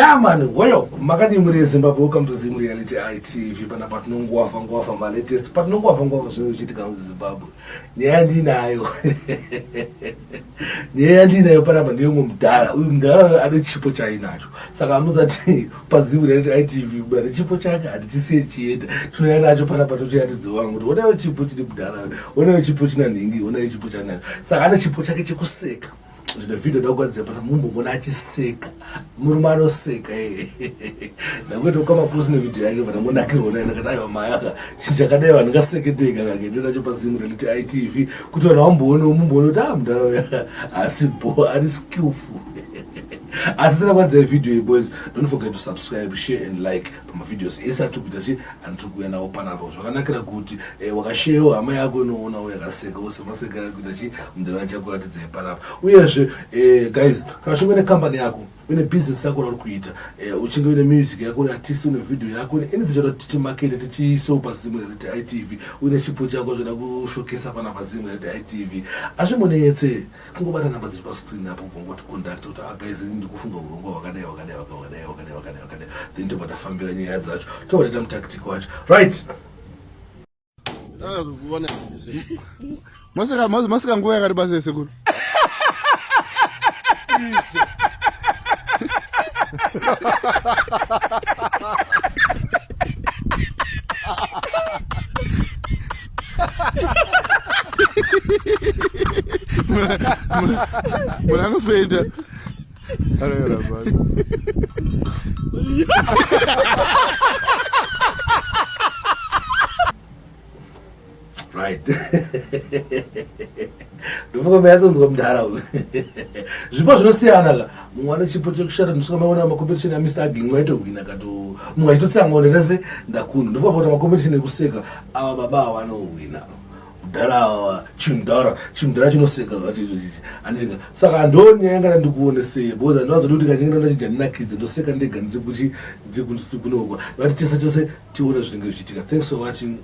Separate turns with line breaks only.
Yeah, man. Well, Makati Muri Zimbabwe, welcome to Zim Reality ITV. Pana patnongwa my latest. Patnongwa zinochitika muZimbabwe. Nyandi nayo. Nyandi nayo pana ndiyo mudhara. Uyu mudhara ane chipo chainacho. Saka anozati paZim Reality ITV bwana chipo chake atichisiye chienda. Tunoenda nacho pana patochiyatidza wangu kuti onayo chipo chiri mudhara. Onayo chipo china nhingi, onayo chipo chanacho. Saka ane chipo chake chekuseka. Zvino video ndakugadzira pana mumbona achiseka murume anoseka nakuti ukama kusine video yake pana munakirona ina kadai wamayaka chichakadai vandingaseke ndega kakende nacho paZim Reality ITV kuti vanhu vamboone mumboone kuti mundaraunda asibo ari skillful asisina kwanza video boys, don't forget to subscribe, share and like my videos esa tukitachi antukuya nawo panapo zvakanakira kuti wakashare hama yako inoona yakaseka usemaseka kutachi mundaraunda chako atidze panapo uyezve guys kana uchinge company yako une business yako uri kuita uchinge une music yako une artist une video yako une anything chada tichi market tichi so paZim Reality ITV une chipo chako chada kushowcase pana paZim Reality ITV azvimonetse kungobata namba dziri pa screen apo kungoti contact kuti guys ndikufunga urongo wakadai then tobata nyaya dzacho tobata tactic wacho right
kuona masaka nguva yakati basa sekuru munangofenda
right ndofunga mayadzonzwa mudhara uyu zvipo zvinosiyana ka mumwe ane chipo chekushata ndosvika macompetition aMr Ugly mumwe aitowina kato mumwe aitotsangaonera se ndakunda ndofunga kuti macompetition ekuseka ava baba ava anowina mudhara chimudhara chinoseka anditi saka ndonyaya kana ndikuone sei because ndinowanza kuti kachinge ndachija ndinakidze ndoseka ndega ndiri kuti ndikunokwa but tese tione zvinenge zvichiitika. Thanks for watching.